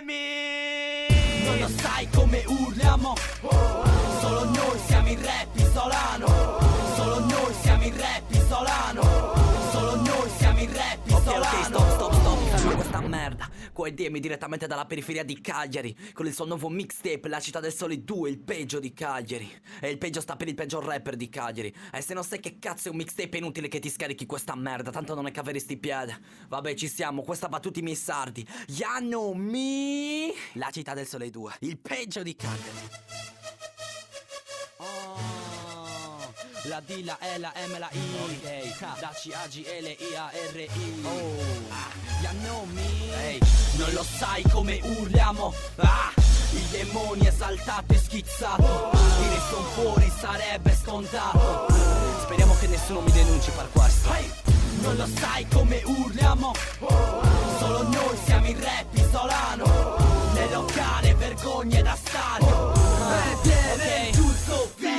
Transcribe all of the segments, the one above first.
Demi! Non lo sai come urliamo, solo noi siamo il rap isolano. Solo noi siamo il rap isolano. Solo noi siamo il rap isolano. Ok, stop, ferma questa merda. Qua è Demi direttamente dalla periferia di Cagliari, con il suo nuovo mixtape, La Città del Sole 2, il peggio di Cagliari. E il peggio sta per il peggior rapper di Cagliari. E se non sai che cazzo è un mixtape è inutile che ti scarichi questa merda, tanto non è che avresti piede. Vabbè, ci siamo, questa va a tutti i miei sardi. Yanomi, La Città del Sole 2, il peggio di Cagliari. La D, la E, la M, la I, okay. Da C, A, G, L, I, A, R, I. You know me. Hey. Non lo sai come urliamo, il demonio esaltato e schizzato. Dire son fuori sarebbe scontato. Speriamo che nessuno mi denunci per questo. Hey. Non lo sai come urliamo, solo noi siamo il rap isolano. Nel locale vergogne da stadio. Vedere giusto fitto.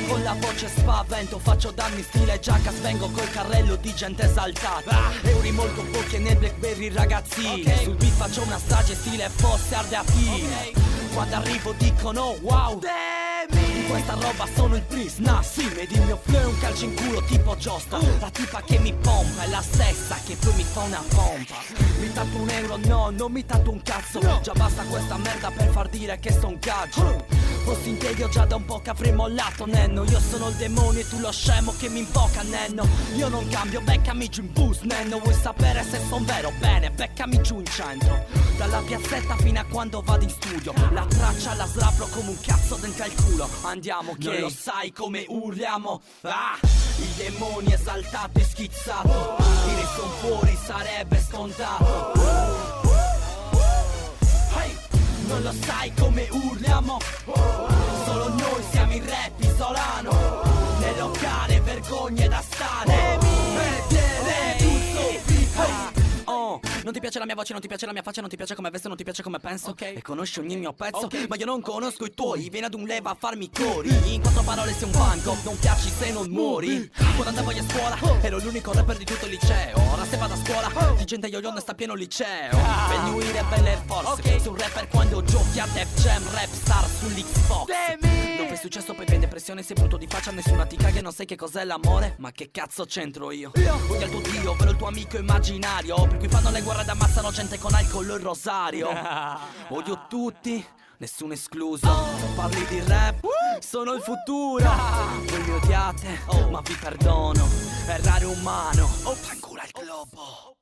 Con la voce spavento, faccio danni stile giacca, svengo col carrello di gente esaltata. Euri molto pochi nel Blackberry ragazzini. Sul beat faccio una strage stile fosse ardeatine. Quando arrivo dicono wow, Demi! Questa roba sono il Prisna, sì, ed il mio flow è un calcio in culo tipo Giostra. La tipa che mi pompa è la stessa che poi mi fa una pompa. Mi tatto un euro, no, non mi tatto un cazzo. Già basta questa merda per far dire che sto un gaggio. Fossi in tedio già da un po' che avrei mollato, nenno. Io sono il demonio e tu lo scemo che mi invoca, nenno. Io non cambio, beccami giù in bus, nenno. Vuoi sapere se son vero? Bene, beccami giù in centro. Dalla piazzetta fino a quando vado in studio. La traccia la slapro come un cazzo dentro al culo. Andiamo che non lo sai come urliamo, il demonio esaltato e schizzato. Dire son fuori sarebbe scontato. Non lo sai come urliamo, solo noi siamo il rap isolano. Nel locale vergogne da stare. Vedere tutto figo. Non ti piace la mia voce, non ti piace la mia faccia, non ti piace come vesto, non ti piace come penso, E conosci ogni mio pezzo, ma io non conosco i tuoi. Vieni ad un leva a farmi cori. In quattro parole sei un Van Gogh, non piaci se non muori. Quando andavo io a scuola, ero l'unico rapper di tutto il liceo. Ora se vado a scuola, di gente yo-yo sta pieno il liceo. Per New Year e belle Air Force, su un rapper quando giochi a Def Jam, rap star sull'Xbox. Non fai successo poi fai depressione, sei brutto di faccia, nessuna ti caga e non sai che cos'è l'amore. Ma che cazzo c'entro io? Odio il tuo dio, ovvero il tuo amico immaginario, per cui fanno le guerre ed ammazzano gente con alcol e rosario. Odio tutti, nessuno escluso. Parli di rap, sono il futuro. Voi mi odiate, ma vi perdono. Errare umano, fanculo al globo.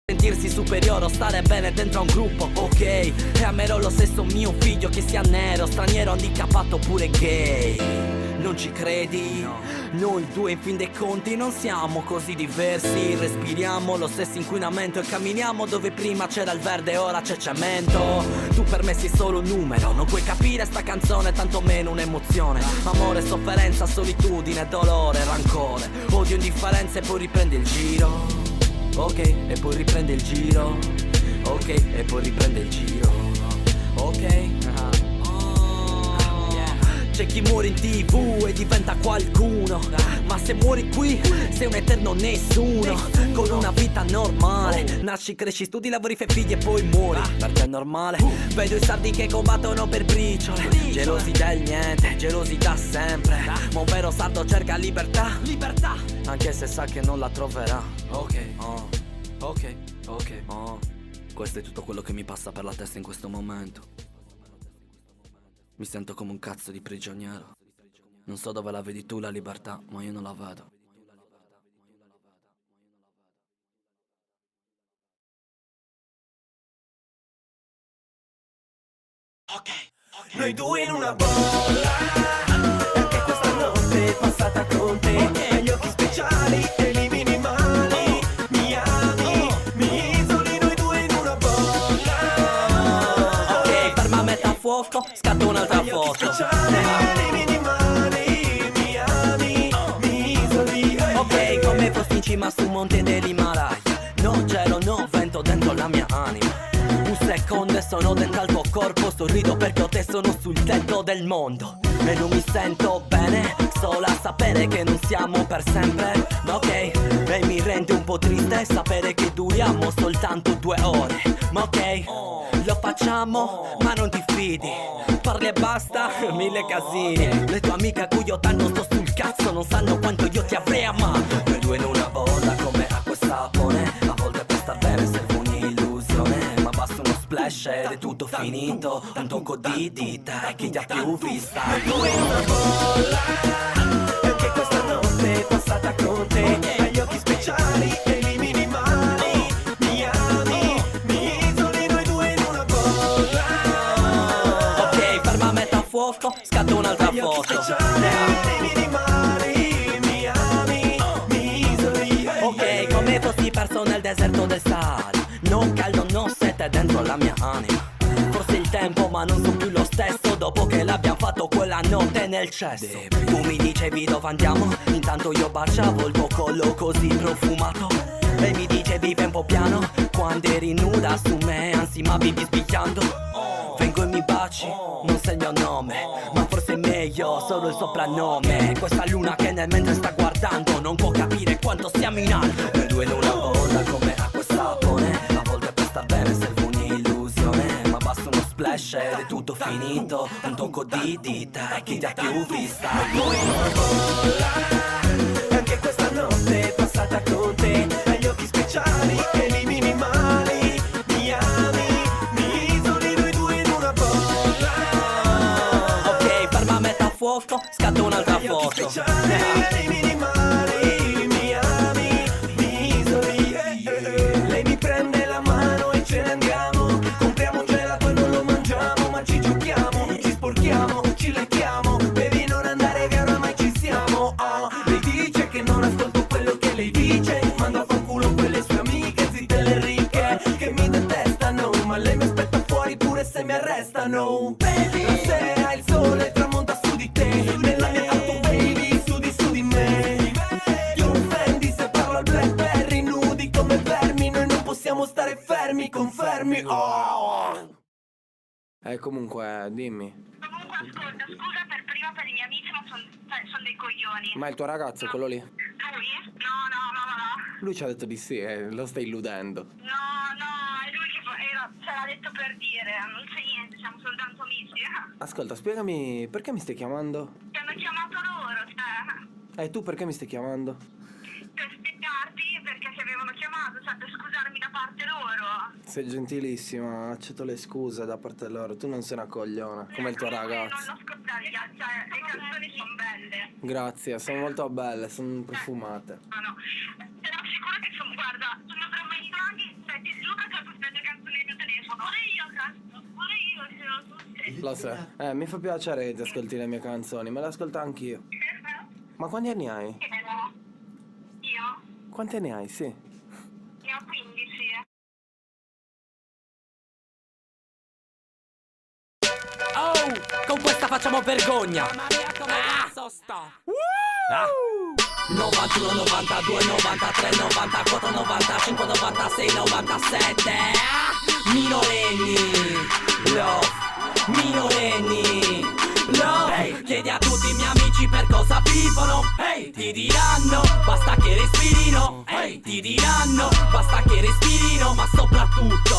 Sentirsi superiore o stare bene dentro a un gruppo, ok. E amerò lo stesso mio figlio che sia nero, straniero, handicappato oppure gay. Non ci credi? No. Noi due in fin dei conti non siamo così diversi. Respiriamo lo stesso inquinamento e camminiamo dove prima c'era il verde e ora c'è cemento. Tu per me sei solo un numero, non puoi capire sta canzone, tanto meno un'emozione. Amore, sofferenza, solitudine, dolore, rancore, odio, indifferenza e poi riprendi il giro. Ok, e poi riprende il giro. Ok, e poi riprende il giro. Ok. C'è chi muore in TV e diventa qualcuno, ma se muori qui sei un eterno nessuno. Con una vita normale, nasci, cresci, studi, lavori, fai figli e poi muori. Per te è normale. Vedo i sardi che combattono per briciole, gelosi del niente, gelosi da sempre. Ma un vero sardo cerca libertà, anche se sa che non la troverà. Ok, questo è tutto quello che mi passa per la testa in questo momento. Mi sento come un cazzo di prigioniero. Non so dove la vedi tu la libertà, ma io non la vedo. Noi due in una bolla, anche questa notte è passata con te. Gli occhi speciali e i minimali. Mi ami, mi isoli, noi due in una bolla. Ok, ferma a metà fuoco, scatta un'altra foto. Ok, come fossi in cima su un monte dell'Himalaya. No gelo, no vento dentro la mia anima. Un sec secondo e sono dentro al tuo corpo. Sorrido perché ho te, sono sul tetto del mondo e non mi sento bene solo a sapere che non siamo per sempre. Ma ok, e mi rende un po' triste sapere che duriamo soltanto 2 ore. Ma ok, lo facciamo, ma non ti fidi. Parli e basta, 1000 casini. Le tue amiche a cui io tanto sto sul cazzo non sanno quanto io ti avrei amato. Noi due in una bolla come acqua e sapone. A volte per star bene serve un'illusione, ma basta uno splash ed è tutto finito. Un tocco di dita e chi ti ha più vista. Due in una bolla, anche questa notte è passata con te. Agli occhi speciali elimini i mali. Mi ami, mi isoli, noi due in una bolla. Ok, ferma a metà fuoco, scatto un'altra Agli occhi foto. speciali elimini i mali. Mi ami, mi isoli. Ok, come fossi perso nel deserto del Sahara. No caldo, no sete dentro la mia anima. Forse il tempo ma non sono più lo stesso dopo che l'abbiamo fatto quella notte nel cesso. Tu mi dicevi dove andiamo, intanto io baciavo il tuo collo così profumato. E mi dicevi vai un po' piano quando eri nuda su me, anzi ma vivi spicchiando. Vengo e mi baci, non sei il mio nome, ma forse è meglio solo il soprannome. Questa luna che nel mentre sta guardando non può capire quanto siamo in alto. Noi due in una bolla come acqua e sapone. A volte per star bene serve un'illusione, ma basta uno splash ed è tutto finito. Un tocco di dita e chi ti ha più vista. Due in una bolla, anche questa notte è passata con te. Agli occhi speciali elimini i mali. Mi ami, mi isoli, noi due in una bolla. Ok, ferma a metà fuoco, scatto un'altra Agli occhi foto. speciali elimini i mali. Mi ami, mi isoli. Lei mi prende la mano e ce ne andiamo. Compriamo un gelato e non lo mangiamo, ma ci giochiamo, ci sporchiamo, ci lecchiamo. Devi non andare via, oramai ci siamo. Oh, lei dice che non ascolto quello che lei dice. Mando a fanculo quelle sue amiche, zitte le ricche, che mi detestano, ma lei mi aspetta fuori pure se mi arrestano. Baby, la sera il sole tramonta su di te. Nella mia auto baby, su di me. Ti offendi se parlo al Blackberry, nudi come vermi. Noi non possiamo stare fermi, confermi. Oh. Comunque, dimmi. Comunque ascolta, scusa per prima per i miei amici, ma sono dei coglioni. Ma il tuo ragazzo è quello lì? Lui? No. Lui ci ha detto di sì, lo stai illudendo. No, è lui che ce l'ha detto per dire, non c'è niente, siamo soltanto amici. Ascolta, spiegami, perché mi stai chiamando? Ti hanno chiamato loro, cioè, E tu perché mi stai chiamando? per spiegarti perché ti avevano chiamato, cioè per scusarmi da parte loro. Sei gentilissima, accetto le scuse da parte loro, tu non sei una cogliona, come il tuo ragazzo. Non lo ascoltare, cioè, le canzoni sono belle. Grazie, sono molto belle, sono profumate. No, però sicuro che sono, guarda, sono drammazzati, cioè ti giuro che ho tutte le canzoni del mio telefono. Pure io ce l'ho tutte. Lo so, mi fa piacere che ti ascolti le mie canzoni, me le ascolto anch'io. Ma quanti anni hai? Io? Quanti anni hai, sì? Ne ho 15. Oh, con questa facciamo vergogna. Mamma mia, come cazzo sta? 91, 92, 93, 94, 95, 96, 97. Minorenni, love, minorenni, love. Chiedi a tutti i miei amici per cosa vivono. Ti diranno, basta che respirino. Ti diranno, basta che respirino. Ma soprattutto,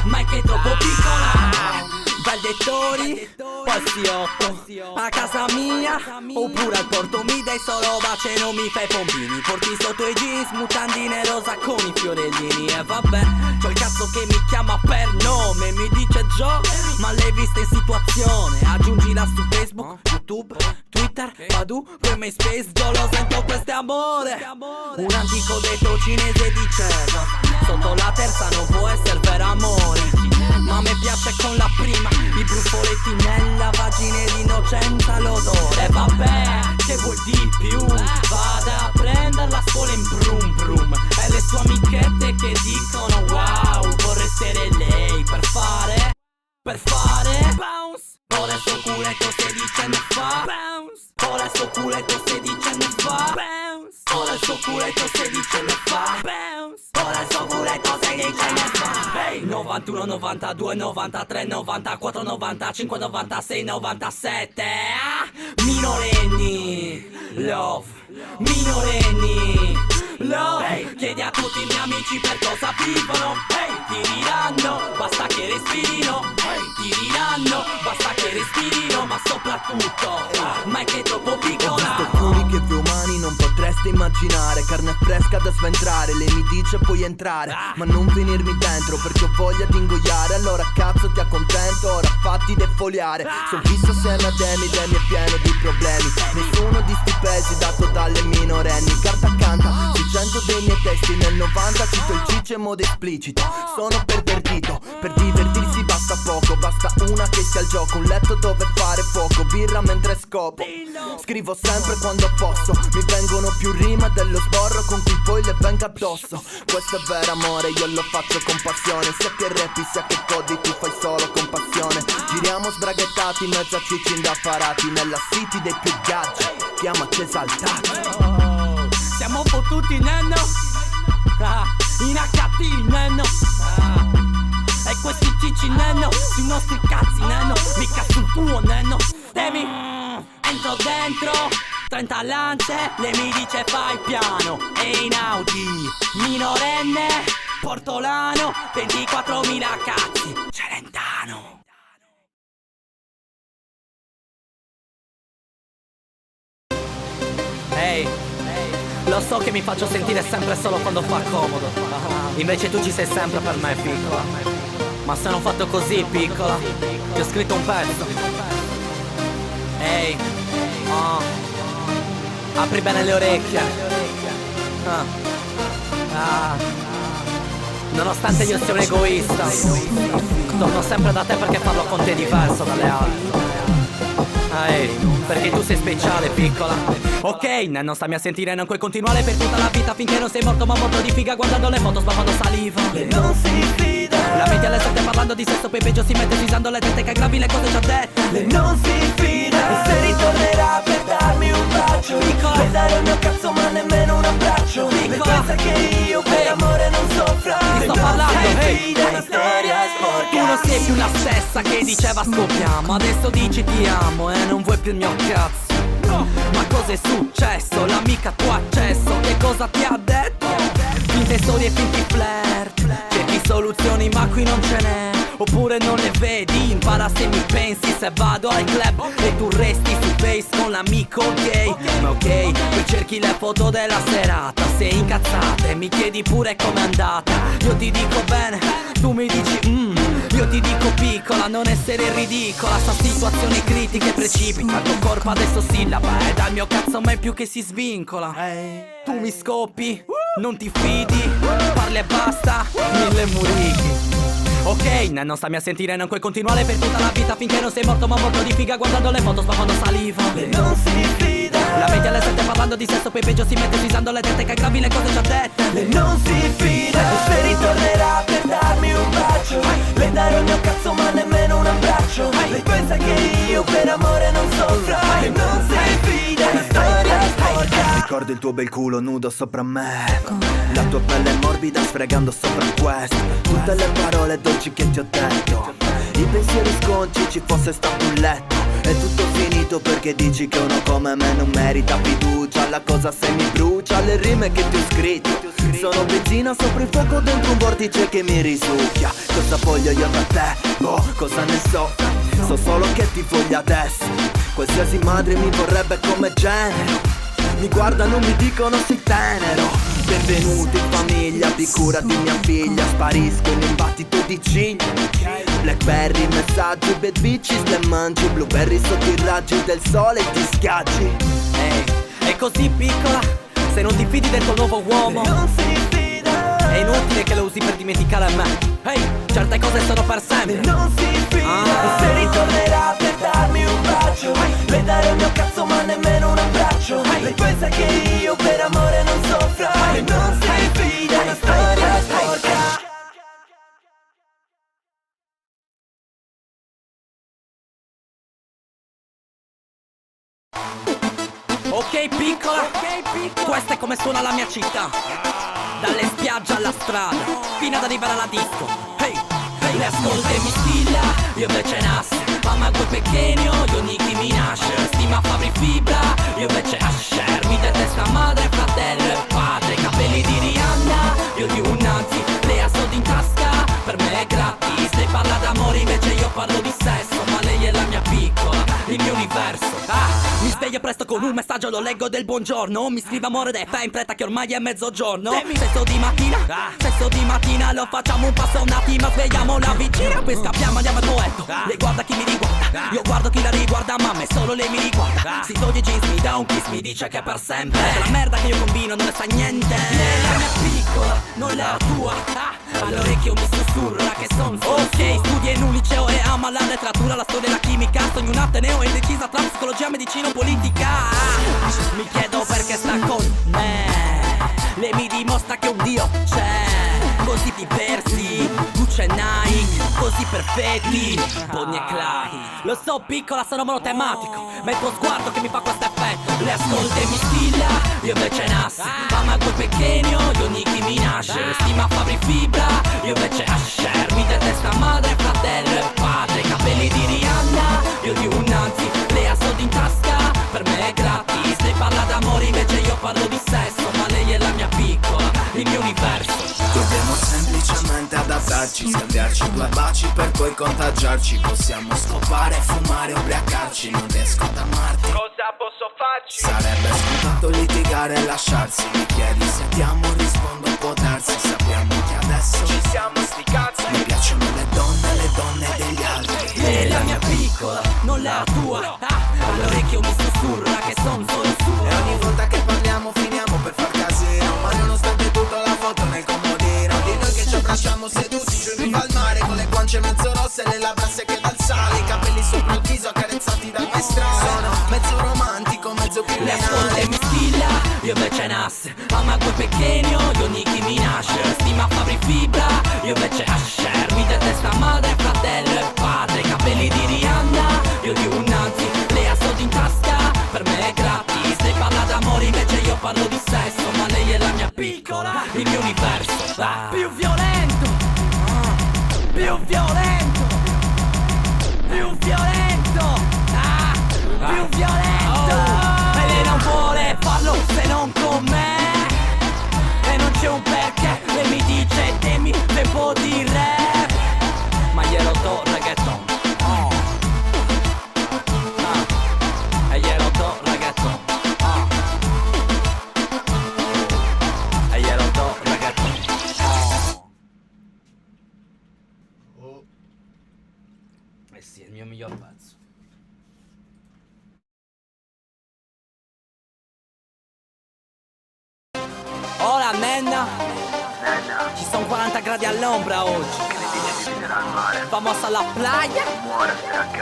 mai che è troppo piccola. Vendettori, passiotto, a casa mia, oppure al porto mi dai solo baci e non mi fai pompini. Porti sotto i jeans, mutandine rosa con i fiorellini. E vabbè, c'ho il cazzo che mi chiama per nome, mi dice Joe, ma l'hai vista in situazione. Aggiungila su Facebook, YouTube, Twitter, Badu, poi MySpace. Io lo sento, questo è amore. Un antico detto cinese diceva, sotto la terza non può essere vero amore. Ma mi piace con la prima, i brufoletti nella vagina e l'innocenza l'odore. E vabbè, che vuoi di più? Vado a prenderla solo in brum brum. E le sue amichette che dicono wow, vorrei essere lei per fare bounce. Ora il suo culetto 16 anni fa bounce. Ora il suo culetto 16 anni fa bounce. Ora il suo culetto 16 anni fa bounce. ora il suo culetto 16 anni fa. Ehi, 91, 92, 93, 94, 95, 96, 97. Minorenni, love, minorenni, love. Hey, chiedi a tutti i miei amici per cosa vivono. Hey, ti diranno, basta che respirino. Hey, ti diranno, basta che respirino. Ma soprattutto, mai che è troppo piccola. Ho visto alcuni che voi umani non potreste immaginare. Carne fresca da sventrare, lei mi dice puoi entrare, ma non venirmi dentro perché ho voglia di ingoiare. Allora cazzo ti accontento, ora fatti defoliare. Son fisso assieme a Demi, Demi è pieno di problemi. Nessuno di sti pesi dato dalle minorenni. Carta canta, 600 dei miei testi nel 90 cito il ciccio in modo esplicito. Sono pervertito, per divertirsi basta poco. Basta una che sia al gioco, un letto dove fare fuoco. Birra mentre scopo, scrivo sempre quando posso. Mi vengono più rime dello sborro con cui poi le venga addosso. Questo è vero amore, io lo faccio con passione. Sia che rappi, sia che codi, tu fai solo con passione. Giriamo sbraghettati in mezzo a cicci indaffarati nella city dei più gaggi, chiamati esaltati. Siamo fottuti nenno, in HT nenno, e questi cicci nenno, sui nostri cazzi nenno, mica sul tuo nenno. Demi, entro dentro, 30 lance, lei mi dice fai piano. E in Audi, minorenne, portolano, 24.000 cazzi, Celentano. Ehi, lo so che mi faccio sentire sempre solo quando fa comodo. Invece tu ci sei sempre per me, piccola. Ma se non fatto così, piccola, ti ho scritto un pezzo. Ehi, apri bene le orecchie. Nonostante io sia un egoista, torno sempre da te perché parlo con te diverso dalle altre. Ehi, perché tu sei speciale, piccola. Ok, non stammi a sentire, non puoi continuare per tutta la vita finché non sei morto, ma morto di figa guardando le foto, sbavando saliva. Lei non si fida, la metti alle 7 parlando di sesso, poi peggio si mette scisando le tette che aggravi le cose già dette. lei non si fida. E se ritornerà per darmi un bacio, Piccola. per dare il mio cazzo ma nemmeno un abbraccio. Lei Piccola. pensa che io per amore non soffra. Ti Lei sto non parlando, si ehi. fida, è una storia sporca. Tu non sei più la stessa che diceva scoppiamo, adesso dici ti amo e non vuoi più il mio cazzo. Ma cosa è successo? L'amica tuo accesso, che cosa ti ha detto? Finte storie e finti flirt, cerchi soluzioni ma qui non ce n'è. Oppure non le vedi, impara se mi pensi. Se vado al club e tu resti su Face con l'amico gay. Ma ok, poi cerchi le foto della serata, sei incazzata e mi chiedi pure com'è andata. Io ti dico bene, tu mi dici io ti dico piccola, non essere ridicola. Sta situazioni critiche precipita, il tuo corpo adesso sillaba e dal mio cazzo mai più che si svincola. Tu mi scoppi, non ti fidi, parli e basta, 1000 murichi. Ok, non stammi a sentire, non puoi continuare per tutta la vita finché non sei morto, ma morto di figa guardando le foto, sbavando saliva. Lei non si fida, la metti alle 7 parlando di sesso, poi peggio si mette scisando le tette che aggravi le cose già dette. lei non si fida. E se ritornerà per darmi un bacio, le darò il mio cazzo ma nemmeno un abbraccio. Lei pensa che io per amore non soffra. Lei non si fida, è una storia sporca. Ricordo il tuo bel culo nudo sopra me, la tua pelle morbida sfregando sopra questo. Tutte le parole dolci che ti ho detto, i pensieri sconci ci fosse stato un letto. È tutto finito perché dici che uno come me non merita fiducia. La cosa se mi brucia, le rime che ti ho scritto sono benzina sopra il fuoco dentro un vortice che mi risucchia. Cosa voglio io da te? Boh, cosa ne so? So solo che ti voglio adesso. Qualsiasi madre mi vorrebbe come genero. Mi guardano, mi dicono sei tenero. Benvenuto in famiglia, di cura di mia figlia. Sparisco in un battito di ciglia. Blackberry, messaggi, bad bitches, le mangi. Blueberry sotto i raggi del sole e ti schiacci. Ehi, è così piccola, se non ti fidi del tuo nuovo uomo Non si fida, è inutile che lo usi per dimenticare a me. Ehi, certe cose sono per sempre. non si fida. E se ritornerà per darmi un bacio, le darò il mio cazzo ma nemmeno un abbraccio. Lei pensa che io per amore non soffra. Lei non si fida, è una storia sporca. Ok piccola, questa è come suona la mia città. dalle spiagge alla strada, fino ad arrivare alla disco. Hey, hey, le ascolta e mi stilla, io invece nasce. Mamma quel pequeño, io Nicki Minaj. Stima Fabri Fibra, io invece Asher. Mi detesta madre, fratello e padre. Capelli di Rihanna, io di un nazi. Lei ha soldi in tasca, per me è gratis. Lei parla d'amore, invece io parlo di sesso. Ma lei è la mia piccola, il mio universo. Mi sveglio presto con un messaggio, lo leggo del buongiorno. Mi scrive amore dai fai in fretta che ormai è mezzogiorno. Sesso di mattina, lo facciamo un passo un attimo, svegliamo la vicina. Poi scappiamo, andiamo al poetto. Lei guarda chi mi riguarda, io guardo chi la riguarda, ma a me solo lei mi riguarda. Si toglie i jeans, mi dà un kiss, mi dice che è per sempre. La merda che io combino non ne sa niente. Lei è la mia piccola, non la tua. All'orecchio mi sussurra che son solo ok, studia in un liceo e ama la letteratura, la storia e la chimica. Sogno un ateneo e indecisa tra psicologia, medicina o politica. Mi chiedo perché sta con me. Lei mi dimostra che un Dio c'è. Così diversi, Gucci e Nike, così perfetti, Bonnie e Clyde. Lo so piccola, sono monotematico, ma è il tuo sguardo che mi fa questo effetto. Le ascolta e mi stilla, io invece nasce. Mamma quel pequeño, io Nicki Minaj. Stima Fabri Fibra, io invece Asher. Mi detesta madre, fratello e padre. Capelli di Rihanna, io di un nazi. Lei ha soldi in tasca, per me è gratis. Lei parla d'amore, invece io parlo di sesso. Ma lei è la mia piccola, il mio universo. Dobbiamo semplicemente adattarci, scambiarci due baci per poi contagiarci. Possiamo scopare, fumare, ubriacarci. Non riesco ad amarti, Cosa posso farci? sarebbe scontato litigare e lasciarsi. Mi chiedi se ti amo, rispondo può darsi. Sappiamo che adesso Ci siamo sti cazzi. mi piacciono le donne degli altri. Lei è la mia piccola, non la tua. All'orecchio mi sussurra che son solo suo. E ogni volta che parliamo finiamo per far casino. Ma nonostante tutto la foto nel comodino di noi che ci abbracciamo seduti giù in riva al mare, con le guance mezzo rosse e le labbra secche dal sale. I capelli sopra il viso accarezzati dal maestrale. Sono mezzo romantico, mezzo Le ascolta e criminale. mi stilla, io invece nasse. Mamma quel pequeño, io Nicki Minaj. Stima Fabri Fibra, io invece Asher. Mi detesta madre, fratello e padre. Capelli di Rihanna, io di un nazi. Lei ha soldi in tasca, per me è gratis. Lei parla d'amore, invece io parlo di sesso. Ma lei è la mia piccola, il mio universo. Più violento, più violento, più violento, più violento. E lei non vuole farlo se non con me. E non c'è un perché, lei mi dice temi tempo di rap. Ma glielo do reggaeton. E glielo do reggaeton. E glielo do reggaeton. Eh sì, è il mio miglior pezzo. Ora Nenna, ci sono 40 gradi all'ombra oggi. Vamos alla playa,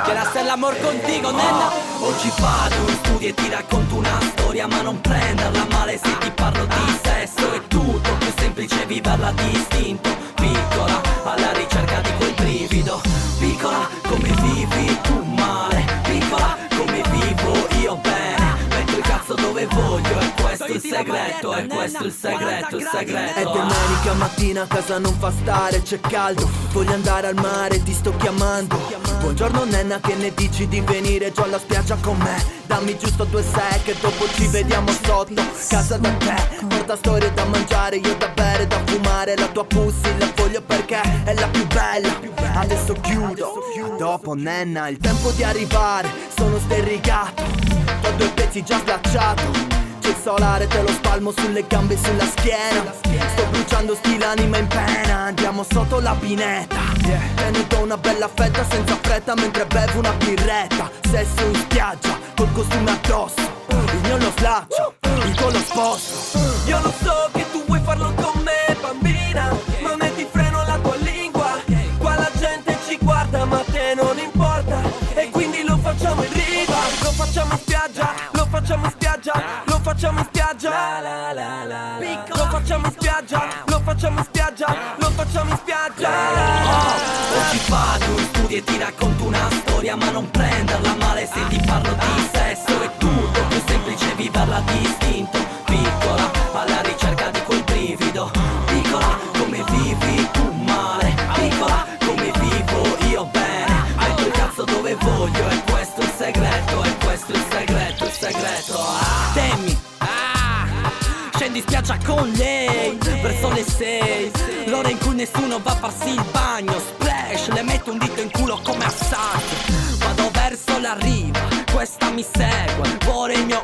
quiero hacer l'amor contigo, Nenna. Oggi vado in studio e ti racconto una storia, ma non prenderla male se ti parlo di sesso. È tutto più semplice viverla distinto. Piccola, alla ricerca di quel brivido. Piccola, come vivi tu male. Piccola, come vivo io bene. Metto il cazzo dove voglio, è questo il segreto, è questo il segreto, il segreto. È domenica mattina, a casa non fa stare, c'è caldo. Voglio andare al mare, ti sto chiamando. Buongiorno Nenna, che ne dici di venire giù alla spiaggia con me? Dammi giusto 2 sec e dopo ci vediamo sotto casa da te. Porta storie da mangiare, io da bere, da fumare. La tua pussy la voglio perché è la più bella. Adesso chiudo, dopo Nenna, il tempo di arrivare. Sono sterrigato, ho 2 pezzi già schiacciato. C'è il solare, te lo spalmo sulle gambe e sulla schiena. Sto bruciando sti l'anima in pena. Andiamo sotto la pineta. Tenuto una bella fetta senza fretta mentre bevo una birretta. Sesso in spiaggia, col costume addosso. Il mio lo slaccio, il tuo lo sposto. Io lo so che tu vuoi farlo con me, bambina, ma metti freno alla tua lingua. Qua la gente ci guarda, ma a te non importa. E quindi lo facciamo in riva, lo facciamo in spiaggia, lo facciamo in spiaggia, lo facciamo in spiaggia. Lo facciamo in spiaggia, lo facciamo in spiaggia, lo facciamo in spiaggia. Oggi vado in studio e ti racconto una storia, ma non prenderla male se ti parlo di sesso. È tutto più semplice viverla distinto. Piccola, alla ricerca di quel brivido. con lei verso le 6, l'ora in cui nessuno va a farsi il bagno. Splash, le metto un dito in culo come assaggio. Vado verso la riva, questa mi segue, vuole il mio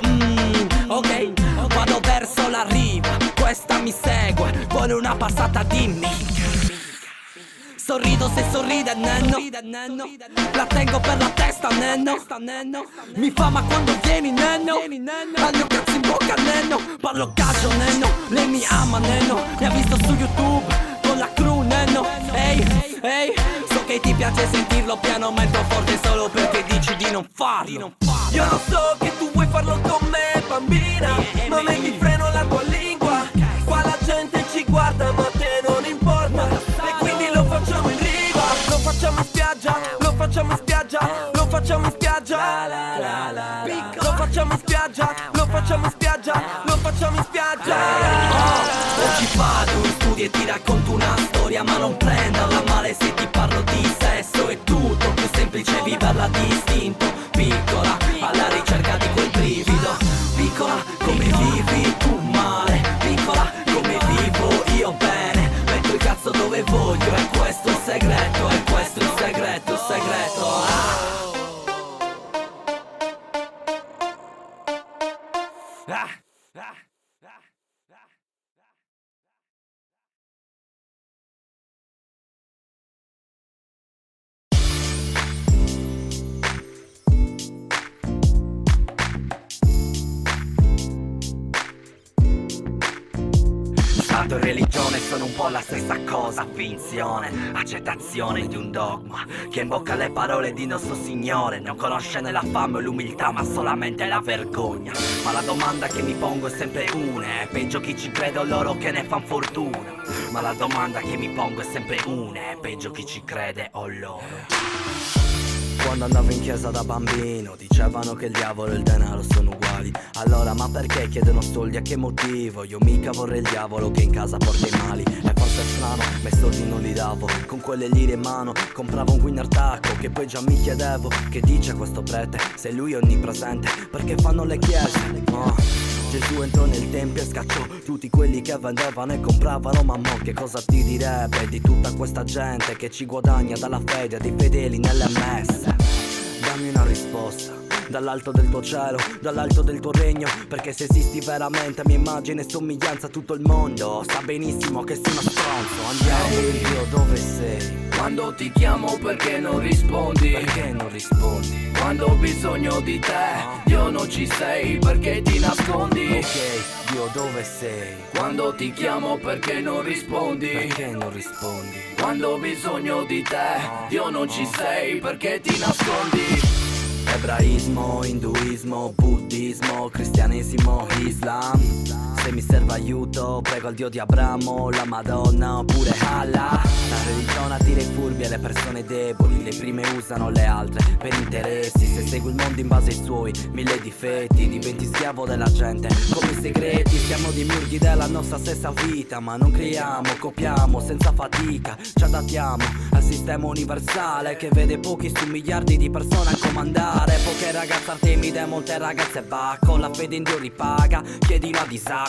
ok. Vado verso la riva, questa mi segue, vuole una passata di minchia. Sorrido se sorride nenno, la tengo per la testa nenno. Mi fa ma quando vieni nenno, al mio cazzo in bocca nenno. Parlo caggio nenno, lei mi ama nenno. Mi ha visto su YouTube con la crew nenno. Ehi, ehi, so che ti piace sentirlo piano mentre forte solo perché dici di non farlo. Io lo so che tu vuoi farlo con me, bambina, ma metti freno alla tua lingua. Qua la gente ci guarda ma a te non importa, e quindi lo facciamo in riva. Lo facciamo in spiaggia, lo facciamo in spiaggia, lo facciamo in spiaggia. Lo facciamo in spiaggia, lo facciamo in spiaggia, lo facciamo in spiaggia. Oggi vado in studio e ti racconto una storia, ma non prenderla male se ti parlo di sesso. È tutto più semplice viverla distinto. Piccola, alla ricerca di quel brivido. Piccola, come vivi tu male. Piccola, come vivo io bene. Metto il cazzo dove voglio, è questo il segreto. È questo il segreto, il segreto. Stato e religione sono un po' la stessa cosa. Finzione, accettazione di un dogma. Chi imbocca le parole di nostro Signore non conosce né la fame o l'umiltà ma solamente la vergogna. Ma la domanda che mi pongo è sempre una: è peggio chi ci crede o loro che ne fan fortuna? Ma la domanda che mi pongo è sempre una: è peggio chi ci crede o loro? Quando andavo in chiesa da bambino dicevano che il diavolo e il denaro sono uguali. Allora ma perché chiedono soldi, a che motivo? Io mica vorrei il diavolo che in casa porta i mali. E forse è strano, ma i soldi non li davo. Con quelle lire in mano compravo un winner tacco, che poi già mi chiedevo: che dice questo prete? Se lui è onnipresente, perché fanno le chiese? Gesù entrò nel tempio e scacciò tutti quelli che vendevano e compravano. Ma mo che cosa ti direbbe di tutta questa gente che ci guadagna dalla fede dei fedeli nelle messe? Dammi una risposta dall'alto del tuo cielo, dall'alto del tuo regno, perché se esisti veramente a mia immagine e somiglianza tutto il mondo sa benissimo che sei uno stronzo. Andiamo, Dio, dove sei? Quando ti chiamo perché non rispondi? Perché non rispondi? Quando ho bisogno di te, Dio non ci sei, perché ti nascondi? Ok, Dio, dove sei? Quando ti chiamo perché non rispondi? Perché non rispondi? Quando ho bisogno di te, Dio non ci sei, perché ti nascondi? Ebraismo, induismo, buddismo, cristianesimo, islam. Se mi serve aiuto, prego al Dio di Abramo, la Madonna oppure Allah. La religione attira i furbi e le persone deboli, le prime usano le altre per interessi. Se segui il mondo in base ai suoi 1000 difetti, diventi schiavo della gente come i segreti. Siamo dei murghi della nostra stessa vita, ma non creiamo, copiamo senza fatica. Ci adattiamo al sistema universale che vede pochi su miliardi di persone a comandare. Poche ragazze artemide, molte ragazze bacco. La fede in Dio ripaga, chiedilo ad Isacco.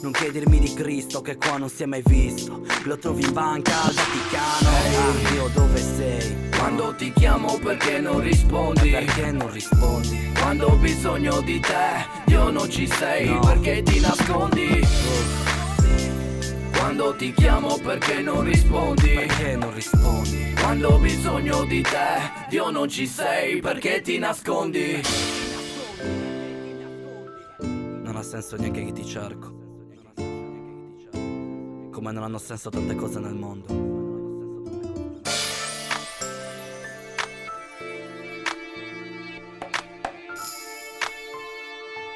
Non chiedermi di Cristo che qua non si è mai visto. Lo trovi in banca al Vaticano. Dio, dove sei? Quando ti chiamo perché non rispondi? Perché non rispondi? Quando ho bisogno di te, Dio non ci sei, No. perché ti nascondi? Quando ti chiamo perché non rispondi? Perché non rispondi? Quando ho bisogno di te, Dio non ci sei, perché ti nascondi? Non ha senso neanche che ti cerco, come non hanno senso tante cose nel mondo.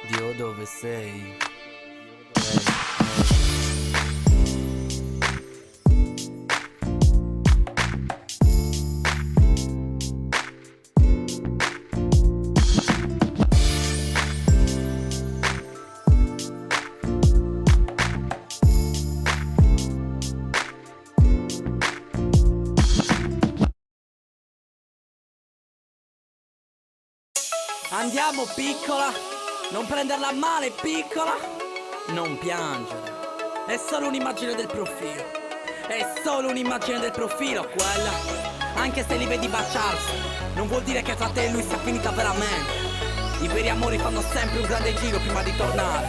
Dio, dove sei? Andiamo piccola, non prenderla a male piccola, non piangere, È solo un'immagine del profilo. È solo un'immagine del profilo quella. Anche se li vedi baciarsi, non vuol dire che tra te e lui sia finita veramente. I veri amori fanno sempre un grande giro prima di tornare.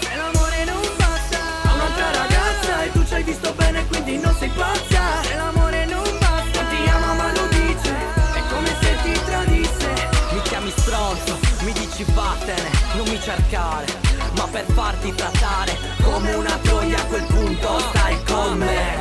Se l'amore non basta a un'altra ragazza e tu ci hai visto bene quindi non sei pazza. Se l'amore non basta, non ti ama ma lo dice, è come se ti tradisse. Mi chiami stronzo, mi dici vattene, non mi cercare, ma per farti trattare come una troia a quel punto stai con me.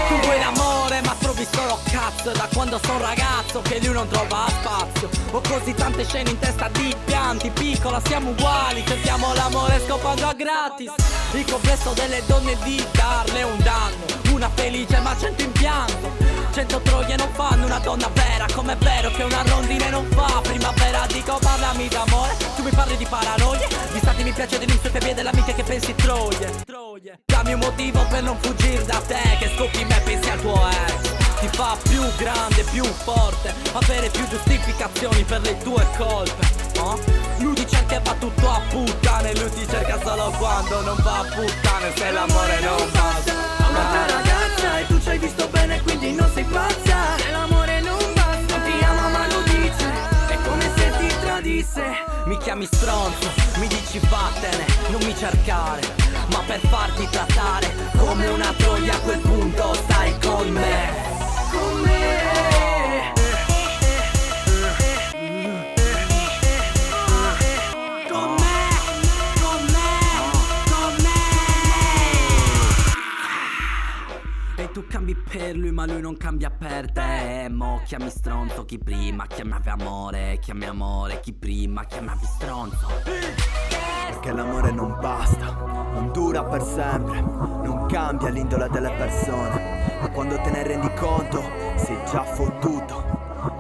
Tu vuoi l'amore ma trovi solo cazzo. Da quando sono ragazzo che lui non trova spazio. Ho così tante scene in testa di pianti. Piccola siamo uguali, cerchiamo l'amore scopando a gratis. Il complesso delle donne è di darle un danno. Una felice ma 100 in pianto. 100 troie non fanno una donna vera. Com'è vero che una rondine non fa primavera. Dico parlami d'amore, tu mi parli di paranoie. Di stati mi piace dell'inizio che vede l'amica che pensi troie. Dammi un motivo per non fuggire da te, che scopri me pensi al tuo ex. Ti fa più grande, più forte, avere più giustificazioni per le tue colpe, oh? Lui ti cerca e va tutto a puttane. Lui ti cerca solo quando non va a puttane. Se l'amore non basta a un'altra ragazza e tu ci hai visto bene quindi non sei pazza. Se l'amore non basta, non ti ama ma lo dice, è come se ti tradisse. Mi chiami stronzo, mi dici vattene, non mi cercare, ma per farti trattare come una troia a quel punto stai con me. Con me. Con me, con me, con me. E tu cambi per lui ma lui non cambia per te. Mo chiami stronzo chi prima chiamavi amore. Chiami amore chi prima chiamavi stronzo. Perché l'amore non basta, non dura per sempre, non cambia l'indole delle persone, ma quando te ne rendi conto sei già fottuto.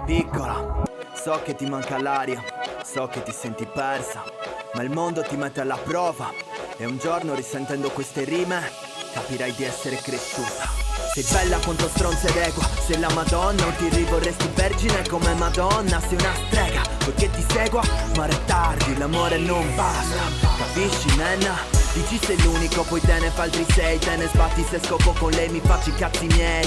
Piccola, so che ti manca l'aria, so che ti senti persa, ma il mondo ti mette alla prova e un giorno risentendo queste rime capirai di essere cresciuta. Sei bella quanto stronza ed equa, sei la Madonna, non ti rivorresti vergine come Madonna. Sei una strega, vuoi che ti segua? Ma è tardi, l'amore non basta, capisci nenna? Dici sei l'unico, poi te ne fa altri sei. Te ne sbatti se scopo con lei, mi faccio i cazzi miei.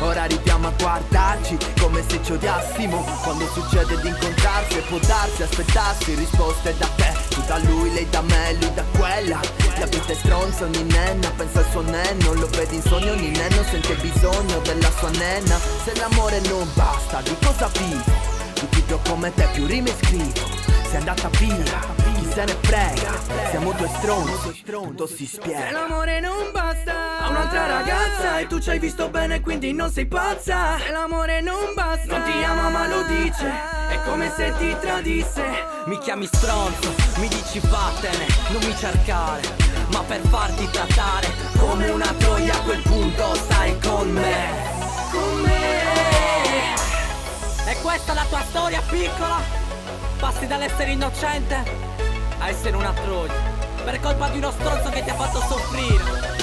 Ora arriviamo a guardarci come se ci odiassimo. Quando succede di incontrarsi e può darsi, aspettarsi risposte da te. Tu da lui, lei da me, lui da quella. La vita è stronza, ogni nenna pensa al suo nenno. Lo vedi in sogno, ogni nenno sente bisogno della sua nenna. Se l'amore non basta, di cosa vivo? Di video come te più rime scrivo. Sei andata via, chi se ne frega. Siamo due stronzi, tutto si Se spiega. l'amore non basta a un'altra ragazza e tu ci hai visto bene quindi non sei pazza. Se l'amore non basta, non ti ama ma lo dice, è come se ti tradisse. Mi chiami stronzo, mi dici vattene, non mi cercare, ma per farti trattare come una troia a quel punto stai con me. Con me. E questa è la tua storia piccola? Passi dall'essere innocente a essere una troia per colpa di uno stronzo che ti ha fatto soffrire.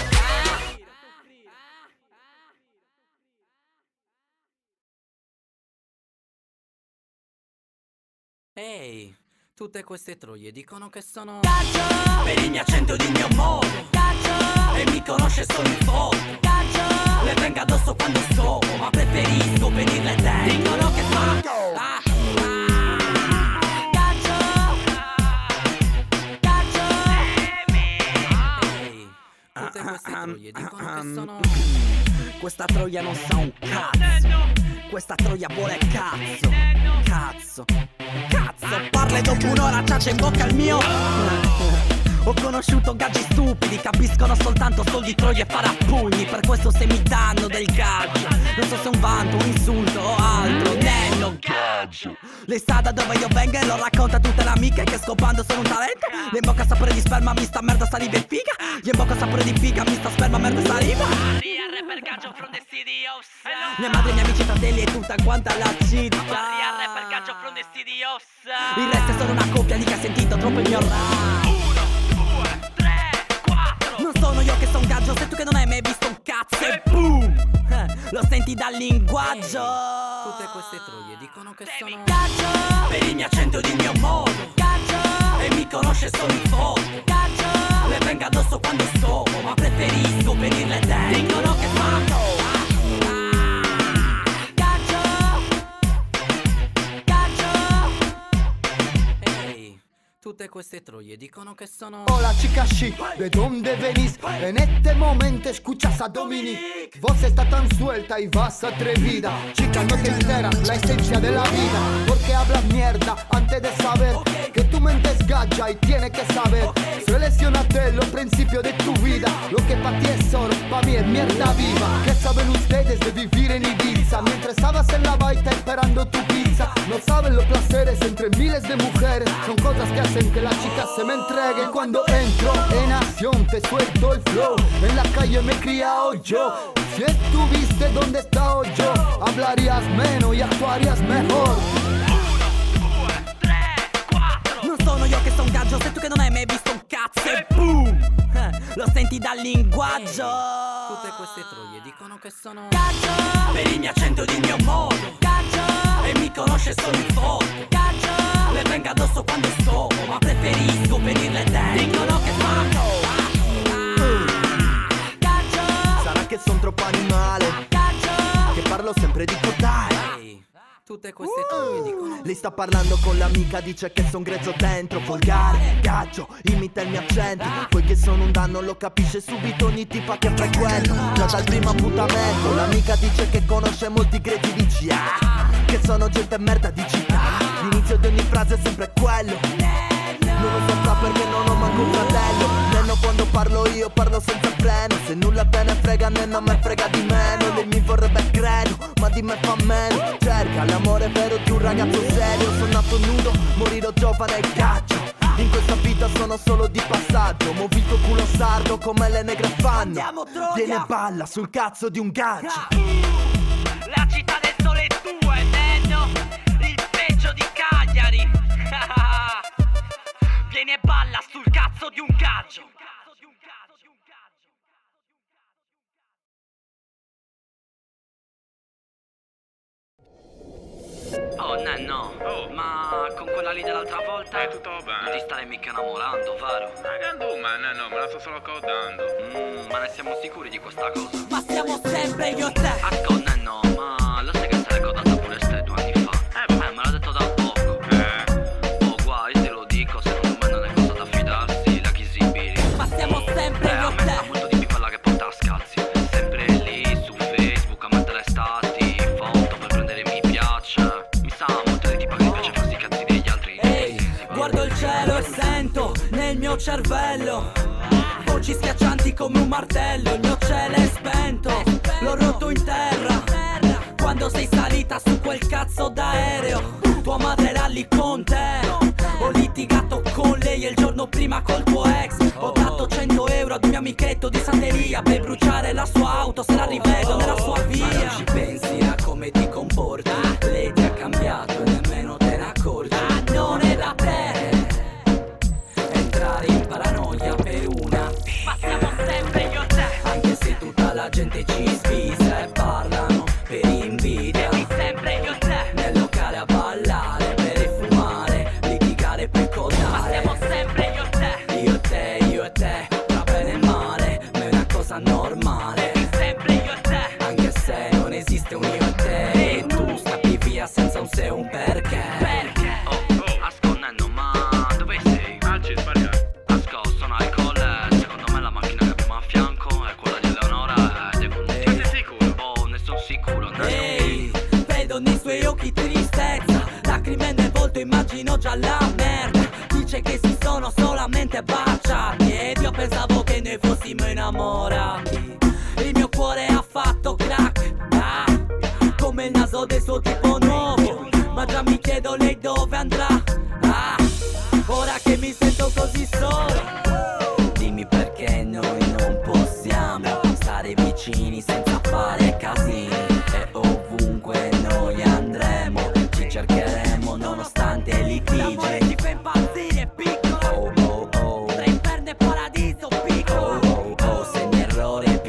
Ehi, tutte queste troie dicono che sono Gaggio! Per il mio accento di mio modo Gaggio! E mi conosce solo in foto Gaggio! Le venga addosso quando scopo, ma preferisco venirle dentro. Dicono che sono tutte queste troie dicono che sono questa troia non sa un cazzo. Questa troia vuole cazzo. Cazzo. Cazzo. Parla e dopo un'ora ciace in bocca il mio. Ho conosciuto gaggi stupidi, capiscono soltanto soldi, troie e parapugni. Per questo se mi danno del gaggio non so se è un vanto, un insulto o altro. Nello gaggio. Lei sa da dove io vengo e lo racconta a tutte le amiche che scopando sono un talento. Le in bocca sapore di sperma, mista merda, saliva e figa. Io in bocca sapore di figa, mista sperma, merda e saliva. RR per gaggio from the city of Sa. Mia madre, i miei amici, fratelli e tutta quanta la città. RR per gaggio from the city of Sa. Il resto è solo una coppia di che ha sentito troppo il mio rap. Non sono io che son gaggio, sei tu che non hai mai visto un cazzo e boom! Lo senti dal linguaggio. Tutte queste troie dicono che sono gaggio! Per il mio accento di mio modo Gaggio! E mi conosce solo in foto Gaggio! Le Tutte queste troie dicono che sono... Hola chicas chic, ¿de dónde venís? En este momento escuchas a Dominic. Vos estás tan suelta y vas atrevida. Chica, no te enteras la esencia de la vida, porque hablas mierda antes de saber que tu mente es gacha y tiene que saber. Seleccionate los principios de tu vida. Lo que para ti es oro, para mí es mierda viva. ¿Qué saben ustedes de vivir en Ibiza? Mientras estabas en la baita esperando tu pizza. No saben los placeres entre miles de mujeres. Son cosas que hacen que la chica se me entregue. Cuando entro en acción te suelto el flow. En la calle me he criado yo. Si estuviste donde he estado yo, hablarías menos y actuarías mejor. Non sono io che sono un gaggio, sei tu che non hai mai visto un cazzo e boom! Lo senti dal linguaggio. Tutte queste troie dicono che sono... Gaggio! Per il mio accento ed il mio modo. Gaggio! E mi conosce solo in foto. Gaggio! Le vengo addosso quando scopo, ma preferisco venirle dentro. Dicono che fanno. Gaggio! Sarà che son troppo animale, Gaggio! che parlo sempre di codai. Tutte queste troie dicono... Lei sta parlando con l'amica, dice che son grezzo dentro. Volgare, gaggio, imita il mio accento. Poiché sono un danno lo capisce subito ogni tipa che frequento. Già dal primo appuntamento l'amica dice che conosce molti greci di CA, che sono gente merda di città. L'inizio di ogni frase è sempre quello. Non lo so perché non ho manco un fratello. Nenno quando parlo io parlo senza freno. Se nulla te ne frega nenno me frega di meno. Lei mi vorrebbe credo, ma di me fa meno. Cerca l'amore vero di un ragazzo serio. Sono nato nudo, morirò giovane e gaggio. In questa vita sono solo di passaggio. Muovi il tuo culo sardo come le negre fanno. Viene e balla sul cazzo di un gaggio. La città del sole è tua, nenno. Il peggio di Cagliari. Vieni e balla sul cazzo di un gaggio. Oh nenno, ma con quella lì dell'altra volta È tutto bene. non ti stai mica innamorando, vero? Ma no, me la sto solo accordando. Ma ne siamo sicuri di questa cosa? Ma siamo sempre io e te. Ascolta nenno, ma lo sai che si è ricordata pure ste 2 anni fa? Me l'ha detto da poco. Oh guai, te lo dico, secondo me non è cosa da fidarsi, la Kisibiri. Ma siamo sempre io A e me te. sa molto di più quella che porta a scazzi. Sempre lì su Facebook a mettere stati, foto per prendere mi piace. Mi sa molto di tipo che mi piace farsi i cazzi degli altri. Ehi, guardo il cielo e sento nel mio cervello voci schiaccianti come un martello. Il mio cielo è spento, l'ho rotto in terra quando sei salita su quel cazzo d'aereo. Tua madre era lì con te. Ho litigato con lei e il giorno prima col tuo ex. Ho dato 100 euro ad un mio amichetto di Santeria per bruciare la sua auto se la rivedo nella sua via. Ma non ci pensi a come ti comporti? Lei ti ha cambiato e nemmeno te ne accorgi. Non è da te. Entrare in paranoia per una, Ma siamo sempre io e te. anche se tutta la gente ci svisa e parlano per invidia. Sempre io e te. Nel locale a ballare, per fumare, litigare per Ma codare. siamo sempre io e te. Io e te, tra bene e male, ma è una cosa normale. Sempre io e te. Anche se non esiste un io e te, e tu scappi via senza un se o un perché. Perché? Ascoltando, ma dove sei? Al cheeseburger. Sono al colle, secondo me la macchina che abbiamo a fianco è quella di Eleonora ed è con te. Ma sei sicuro? Oh, ne sono sicuro, Ehi, vedo nei suoi occhi tristezza, lacrime nel volto, immagino già la merda. Dice che si sono solamente baciati ed io pensavo che noi fossimo innamorati. Il mio cuore ha fatto crack, come il naso del suo tipo nuovo. Ma già mi chiedo lei dove andrà. Ora che mi sento così solo, dimmi perché noi non possiamo stare vicini senza fare casini. E ovunque noi andremo ci cercheremo nonostante l'amore litigi. ti fa impazzire, è piccolo. Oh oh oh, Tra inferno e paradiso, piccolo. oh oh oh, se mi errore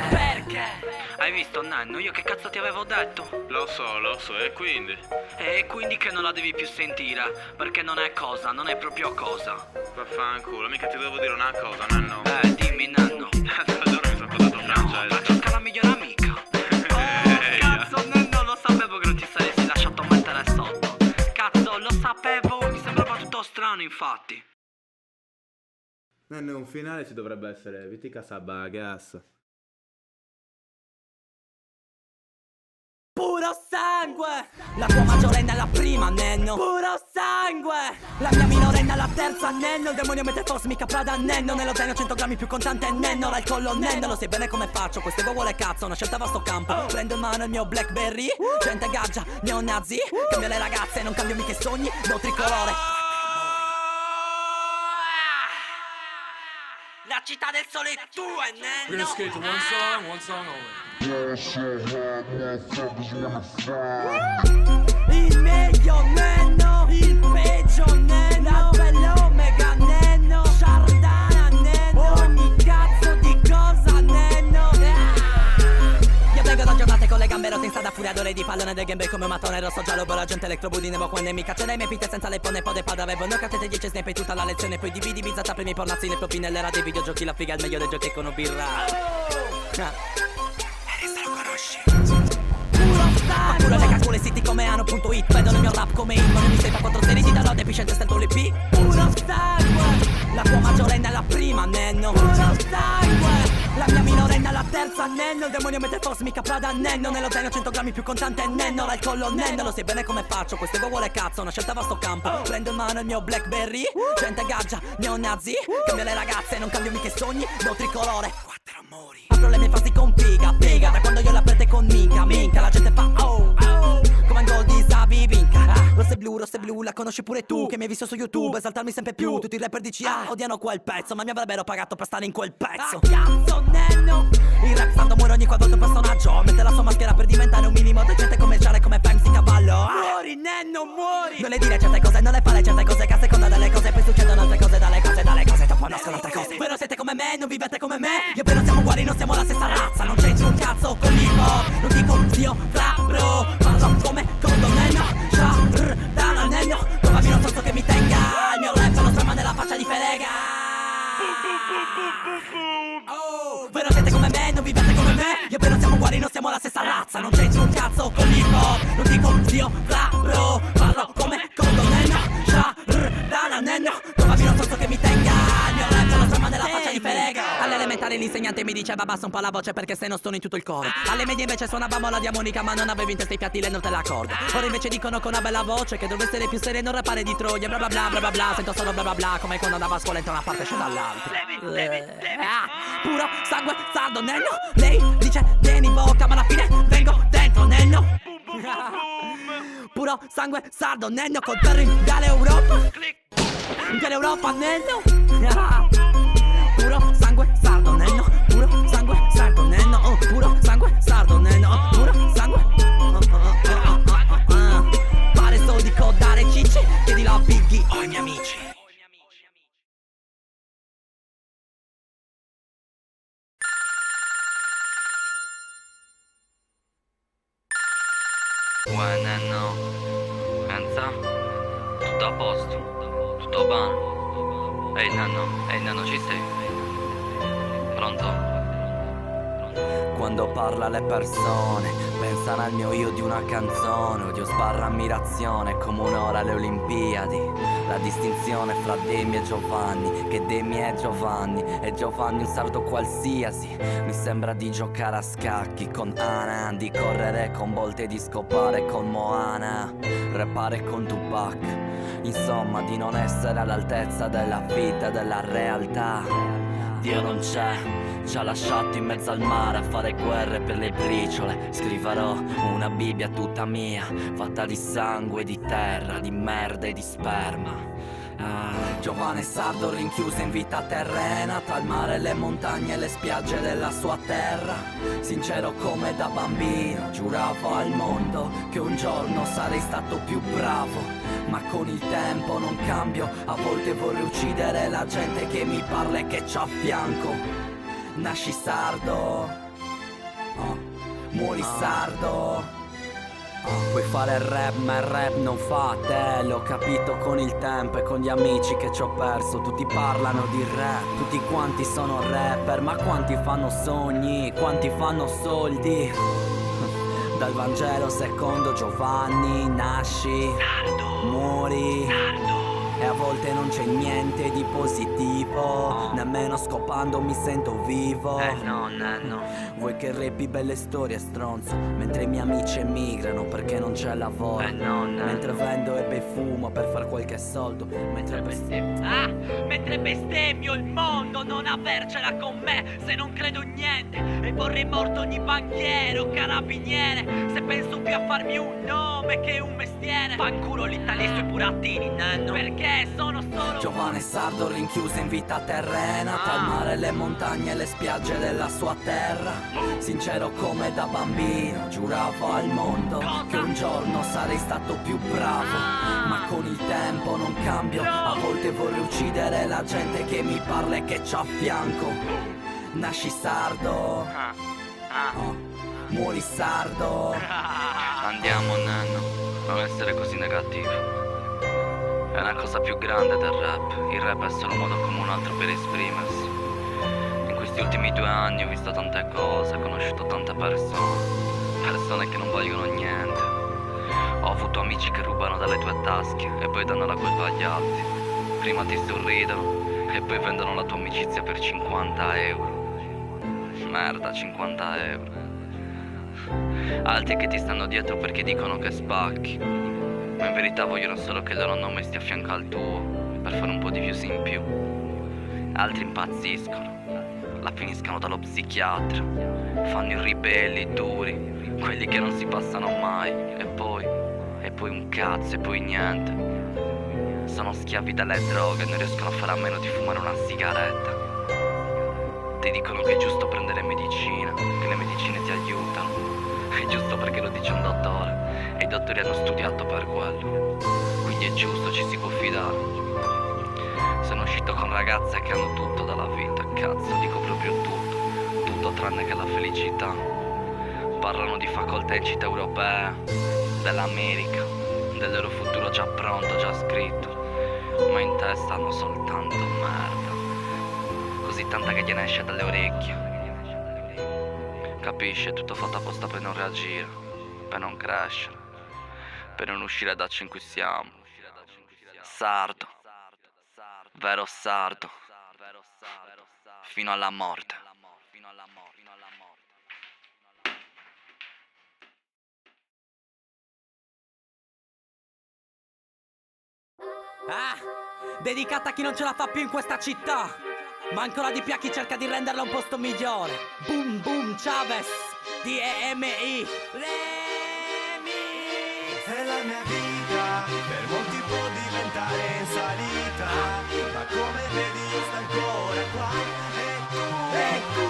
Perché? Hai visto Nanno? Io che cazzo ti avevo detto? Lo so, e quindi? E quindi che non la devi più sentire, perché non è cosa, non è proprio cosa. Vaffanculo, mica ti devo dire una cosa, Nanno. Dimmi Nanno. Allora mi sono portato Francesco. Francesca la migliore amica. Cazzo, Nanno, lo sapevo che non ti saresti lasciato mettere sotto. Cazzo, lo sapevo, mi sembrava tutto strano infatti. Un finale ci dovrebbe essere Vitica Sabagas. Puro sangue! La tua maggiorenne alla prima, Nenno. Puro sangue! La mia minorenne alla terza, Nenno. Il demonio mette force, mica Prada, Nenno. Nello zaino 100 grammi più contante, Nenno. Ora il collo, Nenno. Lo sai bene come faccio, questo ego vuole cazzo. Una scelta a vasto campo. Prendo in mano il mio Blackberry. Gente gaggia, neonazi. Cambio le ragazze, non cambio mica i sogni. No tricolore. La città del sole è tua, Nenno. We're gonna skate to one song only. Il meglio, Nenno. Il peggio, Nenno. L'albero omega, Nenno. Sciardana, Nenno. Ogni cazzo di cosa, Nenno. Io vengo da giornate con le gambe rotte in strada, furiadore di pallone del gamble come un mattone rosso giallo, la gente electrobudi nevo quando mi caccia le mie pinte senza le pone pode pad avevo noi catete 10 snipe tutta la lezione, poi dividi bizzata primi pornazzi le propri nell'era dei videogiochi, la figa è il meglio dei giochi con un birra. Puro le calcole siti come Ano.it. Vedono il mio rap come hit. Non mi sei fa 4 serie di download efficiente sta il tuo LP. Puro sangue. La tua maggiorenne alla prima, Nenno. Puro sangue. La mia minorenne alla terza, Nenno. Il demonio mette force, mica Prada, Nenno. Nello zaino 100 grammi più contante, Nenno. Ora il collo, Nenno. Lo sai bene come faccio, questo ego vuole cazzo. Una scelta a vasto campo. Prendo in mano il mio Blackberry. Gente gaggia, neonazi. Cambio le ragazze, non cambio mica i sogni. No tricolore. Quattro amori. Apro le mie frasi con figa. Da quando io la prete con minca. La gente fa oh. Come un gol di Zabi vinca. Rosse blu, la conosci pure tu. Che mi hai visto su YouTube, esaltarmi sempre più. Tutti i rapper di CA odiano quel pezzo, ma mi avrebbero pagato per stare in quel pezzo. Cazzo, Nenno. Il rap santo muore ogni quadro un personaggio. Mette la sua maschera per diventare un minimo decente, commerciale come Fancy Cavallo. Muori, Nenno, muori. Non le dire certe cose, non le fare certe cose, che a seconda delle cose poi succedono altre cose, dalle cose dopo nascono altre cose. Voi non siete come me, non vivete come me. Io e non siamo uguali, non siamo la stessa razza. Non c'entro un cazzo con l'hip-hop. Non dico zio, fra bro. Parlo come Nenno. Dana Nenno. Trovami uno stronzo che mi tenga. Il mio rap lo strama nella faccia di Felega. Voi non siete come me, non vivete come me. Io e non siamo uguali, non siamo la stessa razza. Non c'entro un cazzo con l'hip-hop. Non dico zio, fra bro. Parlo come Nenno. Dana Nenno. Trovami uno stronzo che mi tenga. Il mio rap lo strama nella faccia di Felega. Alle elementari l'insegnante mi diceva basta un po' la voce perché se non stono in tutto il coro. Alle medie invece suonavamo la diamonica ma non avevi in testa i piatti le note e la corda. Ora invece dicono con una bella voce che dovrei essere più serio e non rappare di Troia. Bla bla bla bla bla bla. Sento solo bla bla bla. Come quando andavo a scuola entra una parte e esce dall'altra. Puro sangue sardo, Nenno. Lei dice vieni in bocca ma alla fine vengo dentro, Nenno. Puro sangue sardo, Nenno. Col perro in Viale Europa. In Viale Europa, Nenno. Puro sangue sardo, Nenno. Puro sangue sardo, Nenno. Puro sangue sardo, Nenno. Puro sangue. Pare sto di codare cicci. Chiedilo a Biggie o ai miei amici. Uè, Nenno. Pensa? Tutto a posto. Tutto bene. Ehi, Nenno, ci sei? Pronto? Quando parla alle persone pensano al mio io di una canzone. Odio sbarra ammirazione come un'ora alle Olimpiadi. La distinzione fra Demi e Giovanni, che Demi è Giovanni e Giovanni un sardo qualsiasi. Mi sembra di giocare a scacchi con Ana, di correre con Bolt e di scopare con Moana, rappare con Tupac. Insomma di non essere all'altezza della vita e della realtà. Dio non c'è, ci ha lasciato in mezzo al mare a fare guerre per le briciole. Scriverò una Bibbia tutta mia, fatta di sangue, di terra, di merda e di sperma. Giovane sardo rinchiuso in vita terrena, tra il mare, le montagne e le spiagge della sua terra. Sincero come da bambino, giuravo al mondo che un giorno sarei stato più bravo. Ma con il tempo non cambio, a volte vorrei uccidere la gente che mi parla e che c'ho a fianco. Nasci sardo, muori sardo. Puoi fare il rap ma il rap non fa a te. L'ho capito con il tempo e con gli amici che ci ho perso. Tutti parlano di rap, tutti quanti sono rapper. Ma quanti fanno sogni, quanti fanno soldi? Dal Vangelo secondo Giovanni nasci, muori, e a volte non c'è niente di positivo, nemmeno scopando mi sento vivo. No. Vuoi che rappi belle storie stronzo, mentre i miei amici emigrano perché non c'è lavoro. Mentre vendo erba e fumo per far qualche soldo. Mentre bestemmio il mondo, non avercela con me se non credo in niente. E vorrei morto ogni banchiere o carabiniere se penso più a farmi un nome che un mestiere. Fanculo l'Italia e i suoi burattini, nanno, perché sono solo giovane sardo rinchiuso in vita terrena, tra il mare, le montagne e le spiagge della sua terra. Sincero come da bambino, giuravo al mondo che un giorno sarei stato più bravo. Ma con il tempo non cambio, a volte vorrei uccidere la gente che mi parla e che c'ho a fianco. Nasci sardo, muori sardo. Andiamo, nanno, non essere così negativo. È una cosa più grande del rap. Il rap è solo un modo come un altro per esprimersi. In questi ultimi 2 anni ho visto tante cose, ho conosciuto tante persone che non vogliono niente. Ho avuto amici che rubano dalle tue tasche e poi danno la colpa agli altri. Prima ti sorridono e poi vendono la tua amicizia per 50 euro. Merda, 50 euro. Altri che ti stanno dietro perché dicono che spacchi, ma in verità vogliono solo che il loro nome stia a fianco al tuo per fare un po' di views in più. Altri impazziscono, la finiscono dallo psichiatra, fanno i ribelli duri, quelli che non si passano mai, e poi un cazzo, e poi niente. Sono schiavi delle droghe e non riescono a fare a meno di fumare una sigaretta. Ti dicono che è giusto prendere medicina, che le medicine ti aiutano. È giusto perché lo dice un dottore e i dottori hanno studiato per quello. Quindi è giusto, ci si può fidare. Sono uscito con ragazze che hanno tutto dalla vita, cazzo, dico proprio tutto tranne che la felicità. Parlano di facoltà in città europee, dell'America, del loro futuro già pronto, già scritto, ma in testa hanno soltanto merda, così tanta che gliene esce dalle orecchie. Capisci, è tutto fatto apposta per non reagire, per non crescere, per non uscire da in cui siamo. Sardo, vero sardo, fino alla morte. Dedicata a chi non ce la fa più in questa città, ma ancora di più a chi cerca di renderla un posto migliore. Boom boom Chavez, DEMI. È la mia vita, per molti può diventare in salita, ma come vedi io sto ancora qua. E tu,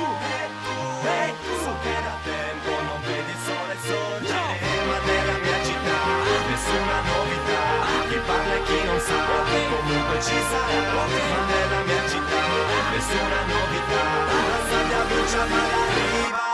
so che da tempo non vedi il sole sorgere, ma nella mia città nessuna novità, chi parla e chi non sa, comunque ci sarà. Ma nella mia città nessuna novità, la sabbia brucia ma arriva.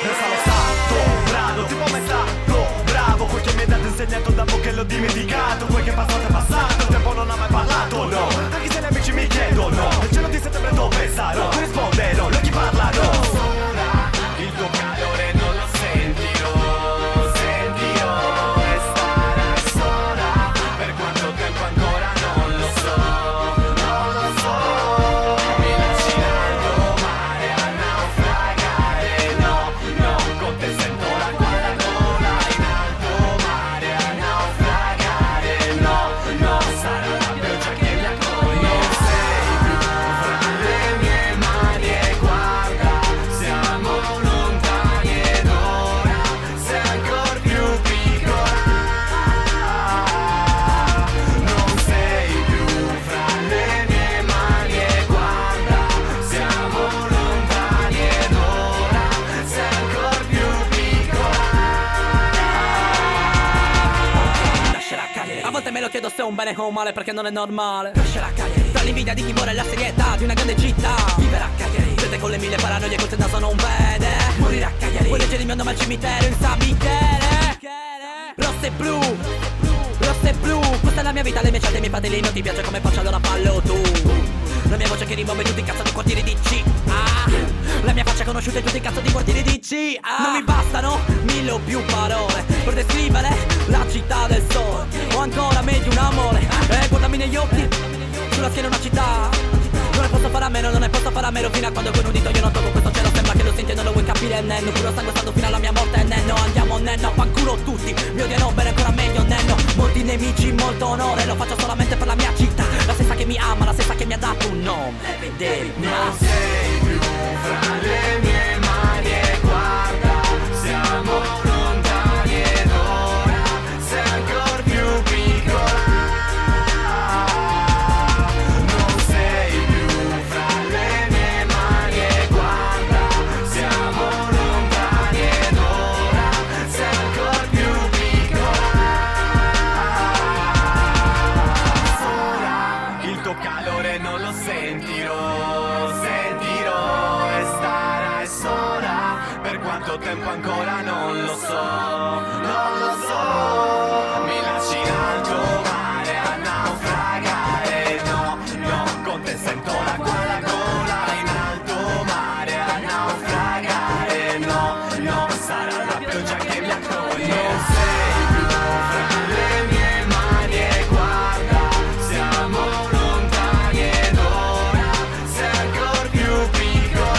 Sono stato bravo, tipo mai stato bravo, quel che mi hai dato insegnato dopo che l'ho dimenticato. Quel che è passato è passato, il tempo non ha mai parlato, no. Anche se gli amici mi chiedono il cielo di settembre dove sarò, mi risponderò, gli occhi parlano. Ora il tuo calore non lo sentirò e starai sola per quanto tempo ancora non lo so. Mi lasci in alto mare a naufragare, no, con te sento la guarda gola in alto mare a naufragare, no, sarà la pioggia che mi accoglie. Non sei più fra le mie mani e guarda, siamo lontani ed ora sei ancor più piccola. Non sei più fra le mie mani e guarda, siamo lontani ed ora sei ancor più piccola. Lascerà cadere. A volte me lo chiedo se è un bene o un male perché non è normale. Lascerà cadere. Tra l'invidia di chi vuole la serietà di una grande città, viverà a Cagliari. Gente con le 1000 paranoie col naso non vede. Morirà a Cagliari. Puoi leggere il mio secondo me al cimitero in San Michele. Rosse e blu, rosse e blu, questa è la mia vita, le mie scelte, i miei fratelli, non ti piace come faccio allora fallo tu. La mia voce che rimuove tutti i cazzo di quartieri DC. La mia faccia conosciuta in tutti i cazzo di quartieri DC. Non mi bastano 1000 o più parole per descrivere la città del sole, o ancora meglio un amore. Guardami negli occhi, sulla schiena una città. Non ne posso fare a meno, non ne posso fare a meno. Fino a quando con un dito io non tocco questo cielo. Sembra che lo senti e non lo vuoi capire, nenno. Puro sangue stato fino alla mia morte, nenno. Andiamo, nenno, fanculo tutti. Mi odiano bene, ancora meglio, nenno. Molti nemici, molto onore. Lo faccio solamente per la mia città. La stessa che mi ama, la stessa che mi ha dato un nome. Non sei più fra le mie mani e guarda, siamo lontani ed ora sei ancora più piccola. Non sei più fra le mie mani e guarda, siamo lontani ed ora sei ancora più piccola. Sola, il tuo calore non lo sentirò, sentirò e starai sola. Per quanto tempo ancora non lo so, non lo so. Mi lasci in alto mare a naufragare, no, no. Con te sento l'acqua alla gola in alto mare a naufragare, no, no. Sarà la pioggia che mi accoglie. Non sei più fra le mie mani e guarda, siamo lontani ed ora sei ancora più piccola.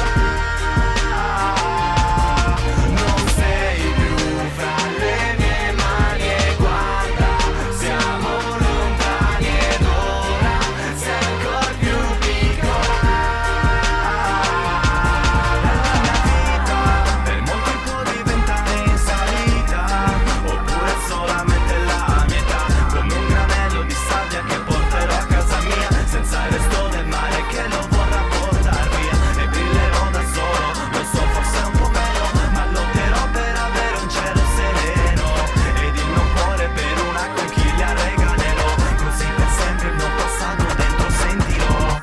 Non sei più fra le mie mani e guarda, siamo lontani ed ora sei ancora più piccola. La vita per molti può diventare in salita, oppure solamente la mia età, come un granello di sabbia che porterò a casa mia, senza il resto del mare che lo vorrà portar via. E brillerò da solo, lo so forse un po' meno, ma lotterò per avere un cielo sereno ed il mio cuore per una conchiglia regalerò, così per sempre il mio passato dentro sentirò.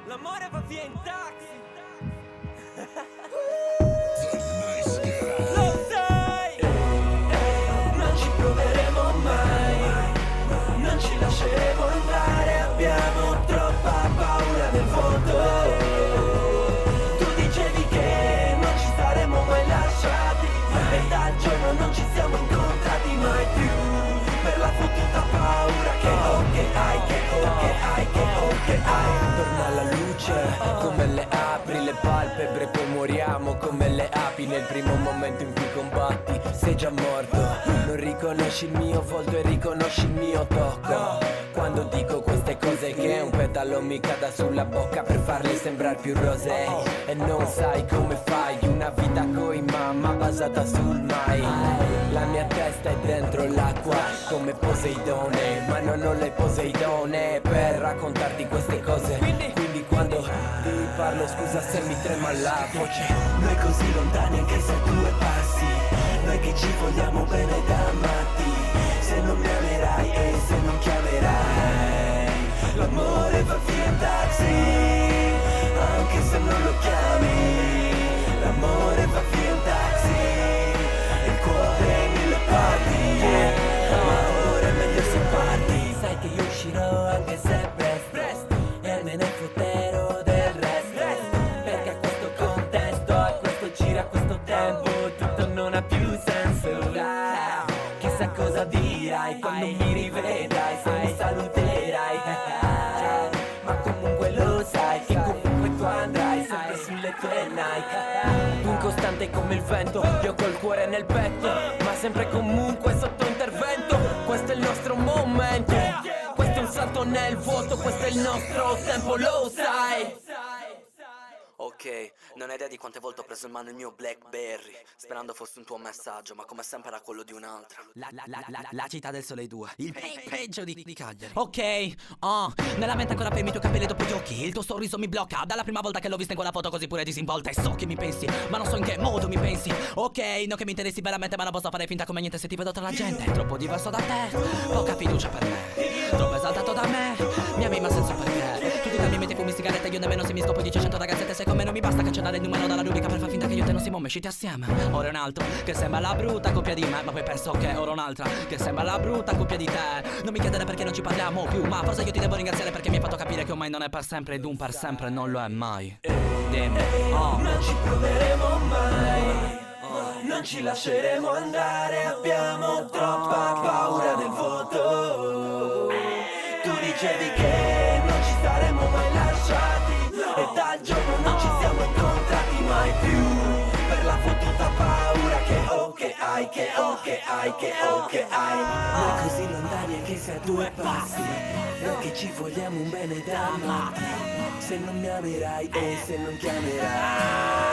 L'amore va via in taxi. Lo sai. Non ci proveremo mai, non ci lasceremo andare, abbiamo troppa paura del vuoto. Tu dicevi che non ci saremmo mai lasciati, e dal giorno non ci siamo incontrati mai più, per la fottuta paura che ho, che hai, che ho, che hai, che ho, che hai. Torna alla luce, come le apri le palpebre, poi moriamo come le api. Nel primo momento in cui combatti sei già morto. Non riconosci il mio volto e riconosci il mio tocco. Quando dico queste cose che un petalo mi cada sulla bocca per farle sembrare più rosé. E non sai come fai una vita coi mamma basata sul mai. La mia testa è dentro l'acqua come Poseidone, ma non ho le Poseidone per raccontarti queste cose. Quindi quando ti parlo scusa se mi trema la voce. Noi così lontani anche se a 2 passi, noi che ci vogliamo bene da matti. Se non mi amerai e se non chiamerai, l'amore va via in taxi, anche se non lo chiami. L'amore va via in taxi, il cuore in 1000 parti, ma ora è meglio se parti. Sai che io uscirò anche se è presto, e me ne fotterò del resto, perché a questo contesto, a questo giro, a questo tempo, tutto non ha più senso. Chissà cosa dirai quando mi rivedrai, se mi saluterai. Ma comunque lo sai che comunque tu andrai sempre sulle tue Nike. Tu incostante come il vento, io col cuore nel petto, ma sempre comunque sotto intervento. Questo è il nostro momento, questo è un salto nel vuoto, questo è il nostro tempo, lo sai. Ok, Ok, non hai idea di quante volte ho preso in mano il mio Blackberry, sperando fosse un tuo messaggio, ma come sempre era quello di un'altra. La città del sole 2, il peggio di Cagliari. Ok, nella mente ancora fermi i tuoi capelli dopo gli occhi, il tuo sorriso mi blocca. Dalla prima volta che l'ho vista in quella foto così pure disinvolta. E so che mi pensi, ma non so in che modo mi pensi. Ok, non che mi interessi veramente, ma non posso fare finta come niente se ti vedo tra la gente. Troppo diverso da te, poca fiducia per me, troppo esaltato da me. Mi ami ma senza perché. Tu ti cambi, metti fumi, sigarette, io nemmeno se mi scopo 10-100 ragazzette. Se come non mi basta cancellare il numero dalla rubrica per far finta che io e te non siamo mesciti assieme. Ora è un altro che sembra la brutta coppia di me, ma poi penso che ora un'altra che sembra la brutta coppia di te. Non mi chiedere perché non ci parliamo più, ma forse io ti devo ringraziare perché mi hai fatto capire che ormai non è per sempre ed un per sempre non lo è mai. Dimmi, non ci proveremo mai, non ci lasceremo andare, abbiamo troppa paura del voto. Tu dicevi che non ci saremmo mai lasciati, e dal giorno non ci siamo incontrati mai più, per la fottuta paura che hai, che hai. Noi così lontani anche se a due passi, noi che ci vogliamo un bene da matti. Se non mi amerai e se non chiamerai,